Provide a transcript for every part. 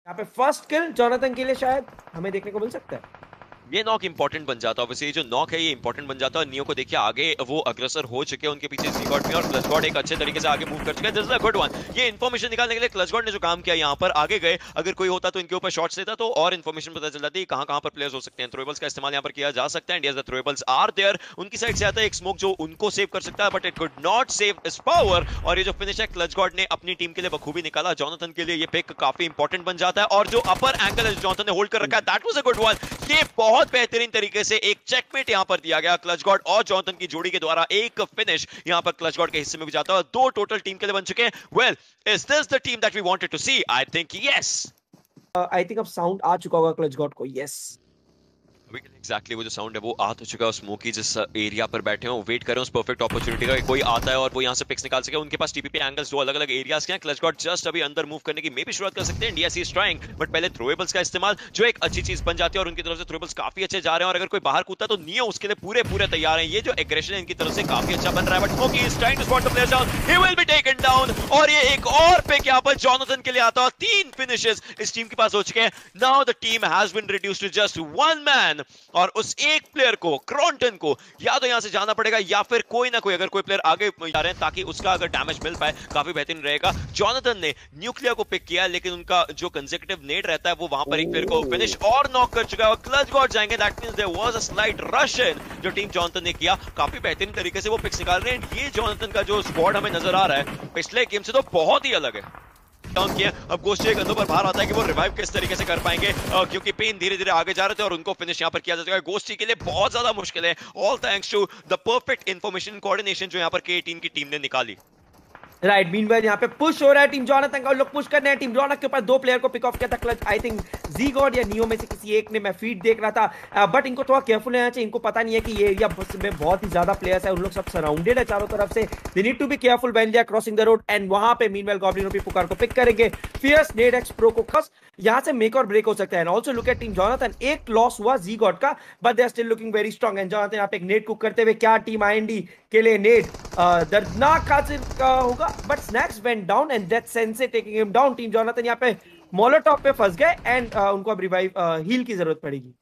यहाँ पे first kill Jonathan के लिए शायद हमें देखने को मिल सकता है। ये नॉक इंपॉर्टेंट बन जाता है, ऑब्वियसली जो नॉक है ये इंपॉर्टेंट बन जाता है। नियो को देखिए आगे वो अग्रसर हो चुके हैं, उनके पीछे ज़ीगॉड भी, और क्लचगॉड एक अच्छे तरीके से आगे मूव कर चुका है। This is a good one. ये इन्फॉर्मेशन निकालने के लिए क्लचगॉड ने जो काम किया यहाँ पर, आगे गए, अगर कोई होता तो इनके ऊपर शॉट्स लेता तो और इन्फॉर्मेशन पता चल जाती कहां कहां पर प्लेयर्स हो सकते हैं। थ्रोएबल्स का इस्तेमाल यहाँ पर किया जा सकता है। इंडिया थ्रोएबल्स आर देयर, उनकी साइड से आता है एक स्मोक जो उनको सेव कर सकता है, but it could not save इस पावर। और ये जो फिनिश है क्लचगॉड ने अपनी टीम के लिए बखूबी निकाला। जोनाथन के लिए ये पिक काफी इंपॉर्टेंट बन जाता है, और जो अपर एंगल है जोनाथन ने होल्ड कर रखा है, that was a good one. ये बहुत बेहतरीन तरीके से एक चेकमेट यहां पर दिया गया क्लचगॉड और जोनाथन की जोड़ी के द्वारा। एक फिनिश यहां पर क्लचगॉड के हिस्से में भी जाता है, दो टोटल टीम के लिए बन चुके हैं। Well, is this the team that we wanted to see? I think yes. I think अब साउंड आ चुका होगा क्लचगॉड को। यस, एग्जैक्टली वो जो साउंड है वो आ तो चुका है। स्मोकी जिस एरिया पर बैठे हो वेट कर रहे हैं उस परफेक्ट अपॉर्चुनिटी का, कोई आता है और वो यहाँ से पिक्स निकाल सके। उनके पास टीपीपी एंगल्स दो अलग अलग एरियाज के हैं। क्लचगॉड जस्ट अभी अंदर मूव करने की मे भी शुरुआत कर सकते हैं। डीएससी इज ट्राइंग, बट पहले थ्रोएबल्स का इस्तेमाल जो एक अच्छी चीज बन जाती है, और उनकी तरफ से थ्रोएबल्स काफी अच्छे जा रहे हैं। और अगर कोई बाहर कूदता तो नियो उसके लिए पूरे पूरे तैयार हैं। ये जो एग्रेशन है इनकी तरफ से काफी अच्छा बन रहा है, but Smokey is trying to spot the players down, he will be taken down. और ये एक और पिक यहाँ पर जोनाथन के लिए आता है। 3 फिनिशेस इस टीम के पास हो चुके हैं। Now the team has been reduced to just 1 man, और उस एक प्लेयर को, क्रॉन्टन को, या तो यहां से जाना पड़ेगा या फिर कोई ना कोई अगर कोई प्लेयर आगे जा रहे हैं ताकि उसका अगर डैमेज मिल पाए काफी बेहतरीन रहेगा। जोनाथन ने न्यूक्लियर को पिक किया, लेकिन उनका जो कंसेक्यूटिव नेड रहता है वो वहां पर एक प्लेयर को फिनिश और नॉक कर चुका है। और क्लचगॉड जाएंगे, that means there was a slight rush in जो टीम जोनाथन ने किया। काफी बेहतरीन तरीके से वो पिक्स निकाल रहे हैं। ये जोनाथन का जो स्क्वाड हमें नजर आ रहा है पिछले गेम से तो बहुत ही अलग है। डाउन किया, अब गोस्टी कंधों पर बाहर आता है कि वो रिवाइव किस तरीके से कर पाएंगे, क्योंकि पेन धीरे धीरे आगे जा रहे थे और उनको फिनिश यहां पर किया जा चुका है। गोस्टी के लिए बहुत ज्यादा मुश्किल है, all thanks to the perfect information coordination जो यहां पर के टीम की टीम ने निकाली। राइट, मीनवाइल यहाँ पे पुश हो रहा है टीम जोनाथन का, लोग पुश कर रहे हैं। टीम जोनाथन के ऊपर 2 प्लेयर को पिक ऑफ किया था क्लच, आई थिंक ज़ीगॉड या नियो में से किसी एक ने, मैं फीड देख रहा था। बट इनको थोड़ा केयरफुल रहना चाहिए। इनको पता नहीं है कि ये एरिया में बहुत ही ज्यादा प्लेयर्स है, उन लोग सब सराउंडेड है चारों तरफ से। They need to be careful when they are crossing the road. And वहां पे मीनवाइल गॉब्लिनो भी पुकार को पिक करेंगे। फियर्स नेड एक्स प्रो को खस यहाँ से मेक और ब्रेक हो सकता है। And also look at team Jonathan, एक लॉस हुआ ज़ीगॉड का, but they are still looking very strong. And Jonathan यहाँ पे एक नेट कुक करते हुए, क्या टीम आईएनडी के लिए नेट दर्दनाक हासिल होगा, but Snax went down and that Sensei taking him down. Team Jonathan यहाँ पे मोलोटॉप पे फंस गए एंड उनको अब रिवाइव हील की जरूरत पड़ेगी।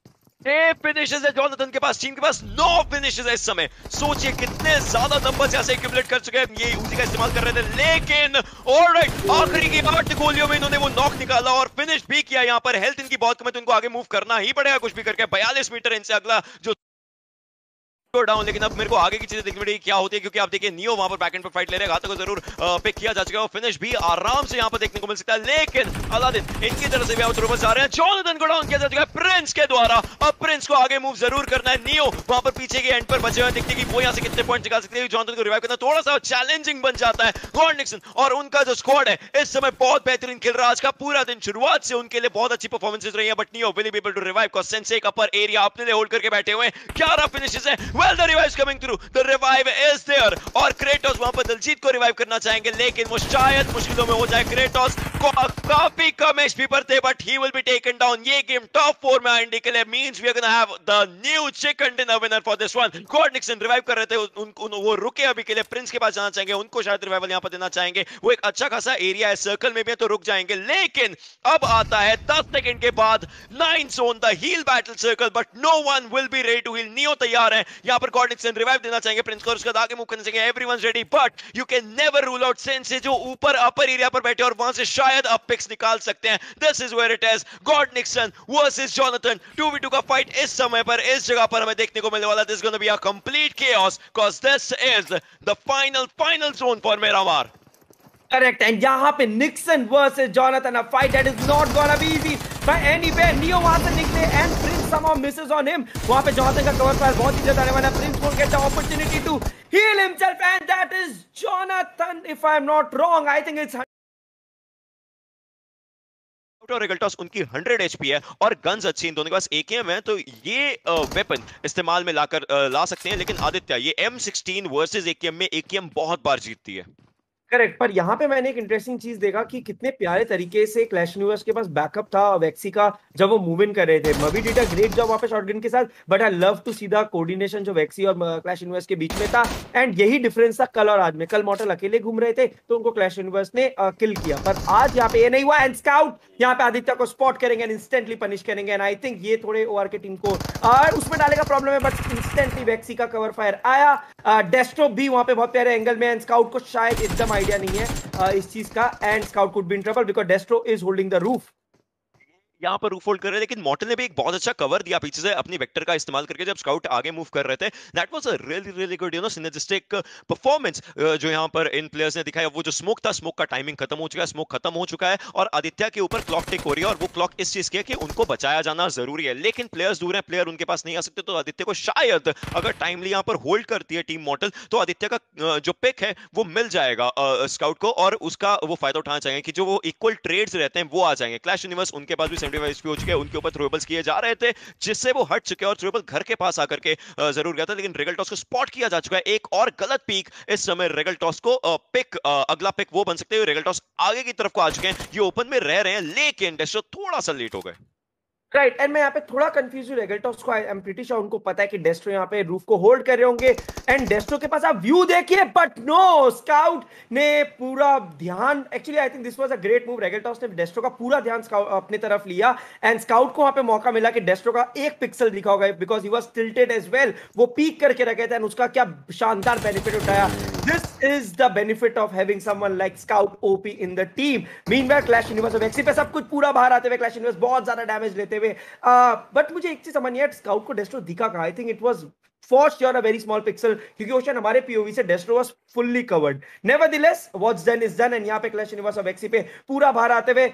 6 फिनिशेस है जोनाथन के पास, टीम के पास 9 फिनिशेस है इस समय। सोचिए कितने ज्यादा नंबर्स ऐसे एक्यूमुलेट कर चुके हैं। ये यूजी का इस्तेमाल कर रहे थे, लेकिन ऑलराइट आखिरी की 8 गोलियों में इन्होंने वो नॉक निकाला और फिनिश भी किया। यहाँ पर हेल्थ इनकी बहुत कम है तो इनको आगे मूव करना ही पड़ेगा कुछ भी करके। 42 मीटर इनसे अगला जो डाउन, लेकिन अब मेरे को आगे की चीजें देखनी पड़ेगी क्या होती है, क्योंकि आप देखिए नियो वहां पर बैकएंड पर फाइट ले रहे हैं। घातक को जरूर पिक किया जा चुका है और फिनिश भी आराम से यहां पर देखने को मिल सकता है। लेकिन अलादीन इनकी तरफ से भी आउट रोबर्स आ रहे हैं। जोनाथन को डाउन किया जा चुका है प्रिंस के द्वारा। अब प्रिंस को आगे मूव जरूर करना है। नियो वहां पर पीछे के एंड पर बचे हुए देखते कि वो यहां से कितने पॉइंट निकाल सकते हैं। जोनाथन को रिवाइव करना थोड़ा सा चैलेंजिंग बन जाता है। गॉड निक्सन और उनका जो स्क्वाड है इस समय बहुत बेहतरीन खेल रहा है। आज का पूरा दिन शुरुआत से उनके लिए बहुत अच्छी परफॉर्मेंसेस रही है, but Neo will be able to revive cause Sensei एक अपर एरिया अपने लिए होल्ड करके बैठे हुए हैं। 11 फिनिशेस है। Well the revive coming through, the revive is there. और क्रेटोस वहां पर दिलजीत को रिवाइव करना चाहेंगे, लेकिन वो शायद मुश्किलों में हो जाए। क्रेटोस को काफी कम एचपी पर थे, but he will be taken down. ये गेम टॉप 4 में आईएनडी के लिए means we are gonna have the new chicken dinner winner for this one. God Nixon revive कर रहे थे, उनको वो रुके अभी के लिए। प्रिंस के पास जाना चाहेंगे, उनको शायद रिवाइवल यहां पर देना चाहेंगे। वो एक अच्छा खासा एरिया है, सर्कल में भी है तो रुक जाएंगे। लेकिन अब आता है 10 सेकंड के बाद 9 zone, the heal battle circle, but no one will be ready to heal. Neo तैयार है यहां पर। गॉड निक्सन रिवाइव देना चाहेंगे प्रिंस को, उसका आगे मूव करने चाहिए। Everyone's ready, but you can never rule out Sensei जो ऊपर अपर एरिया पर बैठे और वहां से शायद अप पिक्स निकाल सकते हैं। This is where it is, God Nixon versus Jonathan. 2v2 का फाइट इस समय पर इस जगह पर हमें देखने को मिलने वाला। This is gonna be a complete chaos cause this is the final zone for Miramar. Correct, and यहाँ पे Nixon versus Jonathan, a fight that is not gonna be easy by any way. Neo वहां से निकले and Prince somehow misses on him. वहां पे Jonathan का cover fire बहुत ही ज्यादा आने वाला है। Prince will get the opportunity to heal himself, and that is Jonathan, if I'm not wrong. I think it's और रिगल्टॉस उनकी 100 एचपी है और गन्स अच्छी इन दोनों के पास। एकेएम है तो ये वेपन इस्तेमाल में लाकर ला सकते हैं। लेकिन आदित्य, ये M16 वर्सेस एकेएम में एकेएम बहुत बार जीतती है। करेक्ट, पर यहाँ पे मैंने एक इंटरेस्टिंग चीज देखा कि कितने प्यारे तरीके से क्लैश यूनिवर्स के पास बैकअप था वैक्सी का जब वो मूव इन कर रहे थे। Mavi did a great job वहाँ पे शॉटगन के साथ, but I love to see the coordination जो वैक्सी और क्लैश यूनिवर्स के बीच में था। एंड यही डिफरेंस था कल और आज में। कल मॉर्टल अकेले घूम रहे थे तो उनको क्लैश यूनिवर्स ने किल किया, पर आज यहाँ पे ये नहीं हुआ। एंड स्काउट यहाँ पे आदित्य को स्पॉट करेंगे एंड इंस्टेंटली पनिश करेंगे। एंड आई थिंक ये थोड़े ओआर के टीम को उसमें डालेगा प्रॉब्लम है, बट इंस्टेंटली वैक्सी का कवर फायर आया। डेस्ट्रो भी वहां पे बहुत प्यारे एंगल में। एंड स्काउट को शायद एकदम आइडिया नहीं है इस चीज का, and scout could be in trouble because डेस्ट्रो is holding the roof. यहाँ पर रूफ होल्ड कर रहे हैं, लेकिन मॉर्टल ने भी एक बहुत अच्छा कवर दिया पीछे से अपनी वेक्टर का इस्तेमाल करके जब स्काउट आगे मूव कर रहे थे। That was a really really good synergistic performance जो यहाँ पर इन प्लेयर्स ने दिखाया। वो जो स्मोक था, स्मोक का टाइमिंग खत्म हो चुका है, स्मोक खत्म हो चुका है और आदित्य के ऊपर क्लॉक टिक हो रही है। और वो क्लॉक इस चीज की है कि उनको बचाया जाना जरूरी है, लेकिन प्लेयर्स दूर हैं, प्लेयर उनके पास नहीं आ सकते। तो आदित्य को शायद अगर टाइमली यहाँ पर होल्ड करती है टीम मॉर्टल तो आदित्य का जो पिक है वो मिल जाएगा स्काउट को, और उसका वो फायदा उठाना चाहिए कि जो वो इक्वल ट्रेड्स रहते हैं वो आ जाएंगे। क्लैश यूनिवर्स उनके पास भी 75 एचपी हो चुके हैं, उनके ऊपर थ्रोएबल्स किए जा रहे थे जिससे वो हट चुके हैं और थ्रोएबल घर के पास आकर के जरूर गया था, लेकिन रेगल टॉस को स्पॉट किया जा चुका है। एक और गलत पीक इस समय रेगल टॉस को पिक अगला पिक वो बन सकते हैं। रेगल टॉस आगे की तरफ को आ चुके हैं, ये ओपन में रह रहे हैं, लेकिन डेस्ट्रो थोड़ा सा लेट हो गए। राइट, एंड मैं यहाँ पे थोड़ा कंफ्यूज हूँ रेगल्टॉस को। आई एम प्रीटी श्योर उनको पता है कि डेस्ट्रो यहाँ पे रूफ को होल्ड कर रहे होंगे। एंड डेस्ट्रो के पास आप व्यू देखिए, बट नो, स्काउट ने पूरा ध्यान, actually I think this was a great move. Regaltos ने डेस्ट्रो का पूरा ध्यान अपनी तरफ लिया एंड स्काउट को वहां पे मौका मिला कि डेस्ट्रो का एक पिक्सल दिखा होगा because he was tilted as well. वो पीक करके रखे थे एंड उसका क्या शानदार बेनिफिट उठाया। This is the benefit of having someone like Scout OP in the team. Meanwhile clash universe of Exy पे सब कुछ पूरा बाहर आते हुए क्लैश यूनिवर्स बहुत ज्यादा डैमेज लेते हुए। बट मुझे एक चीज समझ नहीं आया, स्काउट को डेस्ट्रो दिखा कहा। I think it was for sure a very small pixel, क्योंकि ओशन हमारे पीओवी से डेस्ट्रो was fully covered. Nevertheless what's done is done. And यहाँ पे क्लैश यूनिवर्स ऑफ एक्सी पे पूरा बाहर आते हुए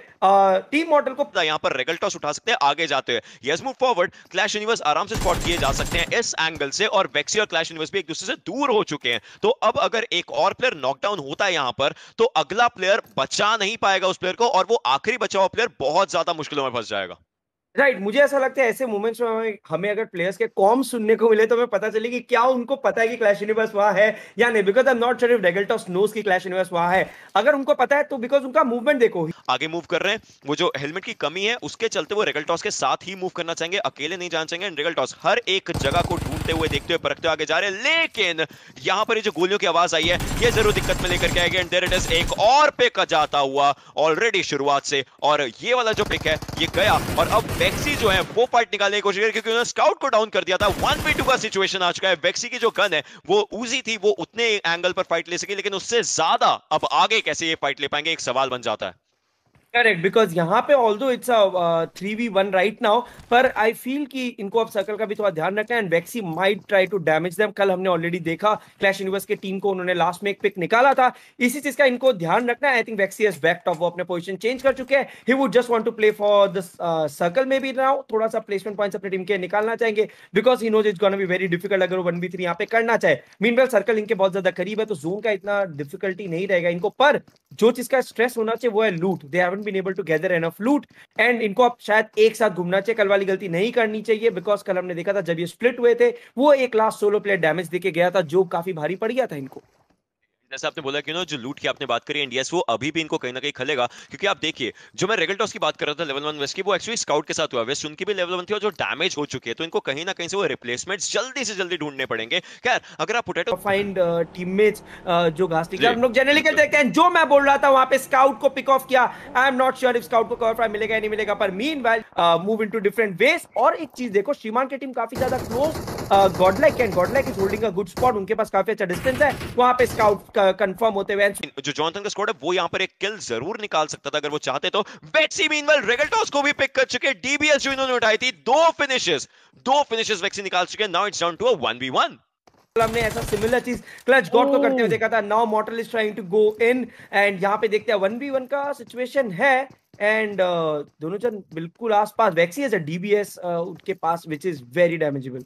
टीम मॉडल को यहाँ पर रेगल टॉस उठा सकते हैं आगे जाते हुए। Yes move forward, clash universe आराम से स्पॉट किए जा सकते हैं इस एंगल से, और वेक्सी और क्लैश यूनिवर्स भी एक दूसरे से दूर हो चुके हैं। तो अब अगर एक और प्लेयर नॉकडाउन होता है यहाँ पर तो अगला प्लेयर बचा नहीं पाएगा उस प्लेयर को, और वो आखिरी बचा हुआ प्लेयर बहुत ज्यादा मुश्किलों में फंस जाएगा। राइट, मुझे ऐसा लगता है ऐसे मोमेंट्स में हमें अगर प्लेयर्स के कॉम सुनने को मिले तो हमें पता चले कि क्या उनको पता है कि क्लैश यूनिवर्स वहां है या नहीं। Because I am not sure if Regaltos knows कि क्लैश यूनिवर्स वहां है। अगर उनको पता है तो बिकॉज उनका मूवमेंट देखो, आगे मूव कर रहे हैं, वो जो हेलमेट की कमी है उसके चलते वो रेगल टॉस के साथ ही मूव करना चाहेंगे, अकेले नहीं जाना चाहेंगे। रेगल टॉस हर एक जगह को ढूंढते हुए, देखते हुए, परखते हुए आगे जा रहे हैं, लेकिन यहां पर ये जो गोलियों की आवाज आई है ये जरूर दिक्कत में लेकर के आएगी। एंड देयर इट इज, एक और पिक जाता हुआ ऑलरेडी शुरुआत से, और ये वाला जो पिक है ये गया। और अब वेक्सी जो है वो फाइट निकालने की कोशिश कर, क्योंकि उन्होंने स्काउट को डाउन कर दिया था। 1v2 का सिचुएशन आ चुका है। वेक्सी की जो गन है वो उजी थी, वो उतने एंगल पर फाइट ले सकी, लेकिन उससे ज्यादा अब आगे कैसे ये फाइट ले पाएंगे एक सवाल बन जाता है। करेक्ट, बिकॉज यहाँ पे although it's a 3v1 right now, पर आई फील कि इनको अब सर्कल का भी थोड़ा ध्यान रखना है। And Vexy might try to damage them. कल हमने ऑलरेडी देखा क्लैश यूनिवर्स के टीम को उन्होंने लास्ट में एक पिक निकाला था, इसी चीज का इनको ध्यान रखना है। I think Vexy has backed off, वो अपने पोजीशन चेंज कर चुके हैं। He would just want to play for the circle में भी नाउ, थोड़ा सा प्लेसमेंट पॉइंट्स अपनी टीम के निकालना चाहेंगे because he knows it's gonna be very difficult अगर वो 1v3 यहाँ पे करना चाहे। मीनवेल सर्कल इनके बहुत ज्यादा करीब है तो जोन का इतना डिफिकल्टी नहीं रहेगा इनको, पर जो चीज का स्ट्रेस होना चाहिए वो है loot. They haven't been able to gather enough loot and इनको अब शायद एक साथ घूमना चाहिए। कल वाली गलती नहीं करनी चाहिए बिकॉज कल हमने देखा था जब ये स्प्लिट हुए थे वो एक लास्ट सोलो प्लेयर डैमेज देके गया था जो काफी भारी पड़ गया था इनको। जैसे आपने बोला कि जो लूट की आपने बात करी इंडियस, वो अभी भी इनको कहीं ना कहीं खलेगा, क्योंकि आप देखिए जो मैं रेगल टॉस की बात कर रहा था लेवल 1 वेस्ट की, वो एक्चुअली स्काउट के साथ हुआ। वेस्ट उनकी भी लेवल 1 थी और जो डैमेज हो चुकी है, तो इनको कहीं ना कहीं से वो रिप्लेसमेंट्स जल्दी से जल्दी ढूंढने पड़ेंगे। खैर, अगर आप पोटैटो फाइंड टीममेट्स जो घास निकला हम लोग जनरली कहते हैं, जो मैं बोल रहा था वहां पे स्काउट को पिक ऑफ किया। आई am not sure if scout को कवर फाइव मिलेगा या नहीं मिलेगा, पर meanwhile move into different ways. और एक चीज देखो, श्रीमान की टीम काफी ज्यादा close Godlike and Godlike is holding a good spot, उनके पास काफी अच्छा डिस्टेंस है, वहां पे स्काउट कंफर्म होते हुए जो जॉनथन का स्क्वाड है वो यहां पर एक किल जरूर निकाल सकता था अगर वो चाहते तो। वेक्सी मीनवेल रेगल टॉस को भी पिक कर चुके। डीबीएस जो इन्होंने उठाई थी, दो फिनिशेस वेक्सी निकाल चुके। Now it's down to a 1v1। हमने ऐसा सिमिलर चीज क्लच गॉड को करते हुए देखा था। Now Mortal is trying to go in and यहां पे देखते हैं 1v1 का सिचुएशन है। एंड दोनों जन बिल्कुल आसपास। वेक्सी एज अ डीबीएस उनके पास व्हिच इज वेरी डैमेजेबल।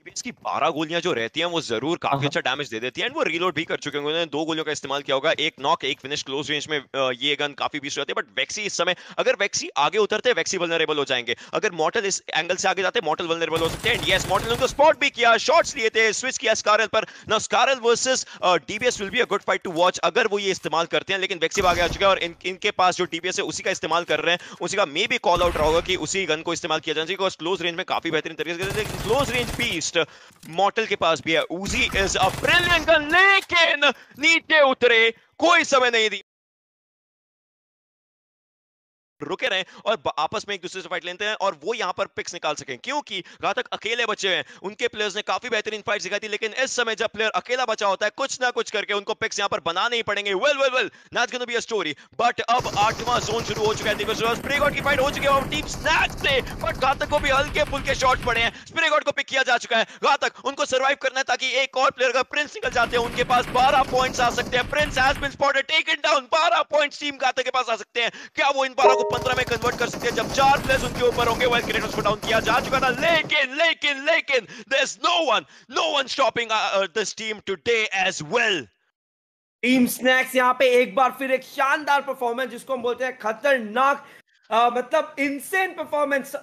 इसकी 12 गोलियां जो रहती हैं वो जरूर काफी अच्छा डैमेज दे देती है, एंड वो रीलोड भी कर चुके होंगे, उन्होंने 2 गोलियों का इस्तेमाल किया होगा, एक नॉक एक फिनिश क्लोज रेंज में। ये गन काफी बीस्ट रहती है, बट वेक्सी इस समय, अगर वेक्सी आगे उतरते हैं वेक्सी वल्नरेबल हो जाएंगे, अगर मॉर्टल इस एंगल से आगे जाते हैं मॉर्टल वल्नरेबल हो सकते हैं। यस, मॉर्टल ने उनको स्पॉट भी किया, शॉट्स लिए थे, स्विच किया स्कारल पर। Now Scarl versus DBS will be a good fight to watch अगर वो ये इस्तेमाल करते हैं, लेकिन वेक्सी आगे आ चुका है और इनके पास जो डीबीएस है उसी का इस्तेमाल कर रहे हैं, उसी का मे भी कॉल आउट रहा होगा कि उसी गन को इस्तेमाल किया जाना चाहिए, बिकॉज क्लोज रेंज में काफी बेहतरीन तरीके से। क्लोज रेंज बीस्ट मॉर्टल के पास भी है, उजी इज अ ब्रिलियंट गन, लेकिन नीचे उतरे, कोई समय नहीं दी, रुके रहे और आपस में एक दूसरे से फाइट लेते हैं, और वो यहां पर पिक्स निकाल सकें, क्योंकि घातक अकेले बचे हैं। उनके प्लेयर्स ने काफी बेहतरीन फाइट दिखाई थी, लेकिन इस समय जब प्लेयर अकेला बचा होता है, कुछ ना कुछ करके उनको पिक्स यहां पर बनाने ही पड़ेंगे। Well well well, that's gonna be a story. But अब 8वां जोन शुरू हो चुका है, स्प्रे गॉड की फाइट हो चुकी है और टीम स्नैक्स से, बट घातक को भी हल्के फुल्के शॉट पड़े हैं। स्प्रे गॉड को पिक किया जा चुका है, घातक उनको सर्वाइव करना है ताकि एक और प्लेयर का प्रिंस निकल जाते हैं, उनके पास 12 पॉइंट्स आ सकते हैं। Prince has been spotted, taken down, 12 points team Ghatak के पास आ सकते हैं। क्या वो इन 12 को 15 में कन्वर्ट कर सकते हैं जब 4 प्लेयर्स उनके ऊपर होंगे? वेल, क्रेटोस को डाउन किया जा चुका था, लेकिन there is no one stopping this team today as well. Team Snax यहाँ पे एक बार फिर एक शानदार परफॉर्मेंस, जिसको हम बोलते हैं खतरनाक, मतलब इनसेन परफॉर्मेंस।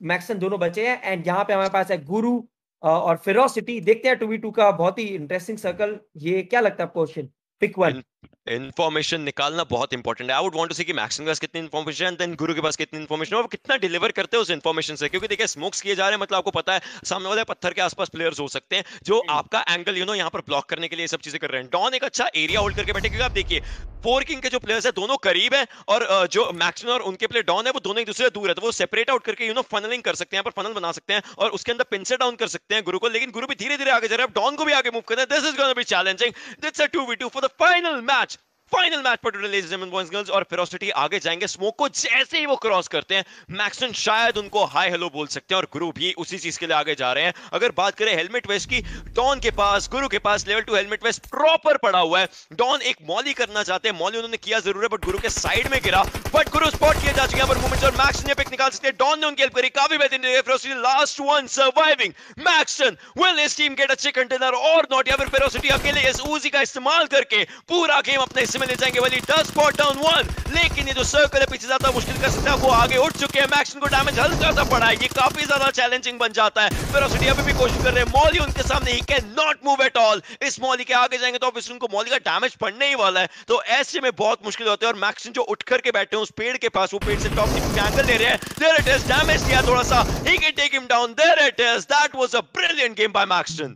मैक्सन दोनों बचे हैं, एंड यहाँ पे हमारे पास है गुरु और फेरोसिटी। देखते हैं 2v2 का बहुत ही इंटरेस्टिंग सर्कल। ये क्या लगता है आपको क्वेश्चन? Pick one. इन्फॉर्मेशन निकालना बहुत इंपॉर्टेंट है। आई वुड वांट टू सी कि मैक्सिम के पास कितनी इन्फॉर्मेशन है, देन गुरु के पास कितनी इन्फॉर्मेशन है, और कितना डिलीवर करते हैं उस इन्फॉर्मेशन से। क्योंकि देखिए स्मोक्स किए जा रहे हैं, मतलब आपको पता है सामने वाले पत्थर के आसपास प्लेयर्स हो सकते हैं जो आपका एंगल यहाँ पर ब्लॉक करने के लिए सब चीजें कर रहे हैं। डॉन एक अच्छा एरिया होल्ड करके बैठे, क्योंकि आप देखिए फोर किंग के जो प्लेयर्स है दोनों करीब है, और जो मैक्सिम और उनके प्लेयर डॉन है वो दोनों एक दूसरे से दूर है, तो वो सेपरेट आउट करके फनलिंग कर सकते हैं, पर फनल बना सकते हैं और उसके अंदर पिन से डाउन कर सकते हैं गुरु को। लेकिन गुरु भी धीरे धीरे आगे जा रहे हैं, डॉन को भी आगे मूव करना है। This is gonna be challenging. That's a 2v2 for the final match पर लेडीज एंड बॉयज गर्ल्स, और फेरोसिटी आगे जाएंगे। स्मोक को जैसे ही वो क्रॉस करते हैं, मैक्सन शायद उनको हाय हेलो बोल सकते हैं, और गुरु भी उसी चीज के लिए आगे जा रहे हैं। अगर बात करें हेलमेट वेस्ट की, डॉन के पास, गुरु के पास लेवल 2 हेलमेट वेस्ट प्रॉपर पड़ा हुआ है। डॉन एक मॉली करना चाहते हैं, मॉली उन्होंने किया जरूर है, बट गुरु के साइड में गिरा, बट गुरु स्पॉट किया जा चुके हैं पर मूवमेंट्स, और मैक्सन ने पिक निकाल सकते हैं। डॉन ने उनकी हेल्प करी, काफी बेहतरीन। Ferocity last one surviving. Maxon, will his team get a chicken dinner और नॉट? या फिर फेरोसिटी अकेले इस उजी का इस्तेमाल करके पूरा गेम अपने हिस्से में ले जाएंगे? वाली स्पॉट डाउन वन, लेकिन ये जो सर्कल है पीछे ज्यादा मुश्किल कर सकता है, वो आगे उठ चुके हैं। मैक्सन को डैमेज हल्का सा पड़ा है, ये काफी ज्यादा चैलेंजिंग बन जाता है। फेरोसिटी अभी भी कोशिश कर रहे हैं, मॉली उनके सामने, he can not move at all. इस मॉली के आगे जाएंगे तो ऑब्वियसली उनको मॉली का डैमेज पड़ने ही वाला है, तो ऐसे में बहुत मुश्किल होता है। और मैक्सन जो उठ करके बैठे हैं उस पेड़ के पास, वो पेड़ से टॉप एंगल ले रहे हैं। देयर इट इज, डैमेज किया थोड़ा सा, he can take him down. There it is, that was a brilliant game by Maxon.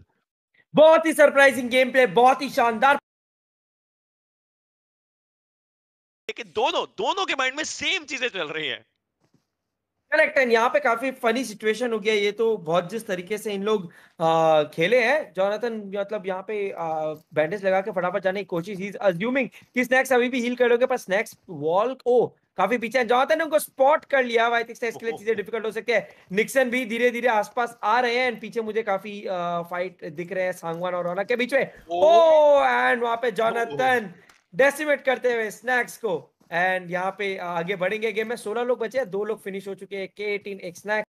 बहुत ही सरप्राइजिंग गेम प्ले, बहुत ही शानदार। लेकिन दोनों के माइंड में सेम चीजें चल रही हैं। करेक्ट है, यहाँ पे काफी फनी सिचुएशन हो गया ये तो। बहुत जिस तरीके से इन लोग खेले हैं, जोनाथन मतलब यहाँ पे बैंडेज लगा के फटाफट जाने की कोशिश, ही इज अज्यूमिंग कि स्नैक्स अभी भी हील करोगे, पर स्नैक्स वॉल ओ काफी पीछे है। जोनाथन ने उनको स्पॉट कर लिया। आई थिंक इसके लिए चीजें डिफिकल्ट हो सकती है। निक्सन भी धीरे धीरे आसपास आ रहे हैं, एंड पीछे मुझे काफी फाइट दिख रहे हैं सांगवान और रौनक के बीच में। ओ एंड वहां पे जोनाथन डेसिमेट करते हुए स्नैक्स को, एंड यहाँ पे आगे बढ़ेंगे गेम में। 16 लोग बचे हैं, 2 लोग फिनिश हो चुके हैं, K18 एक स्नैक्स।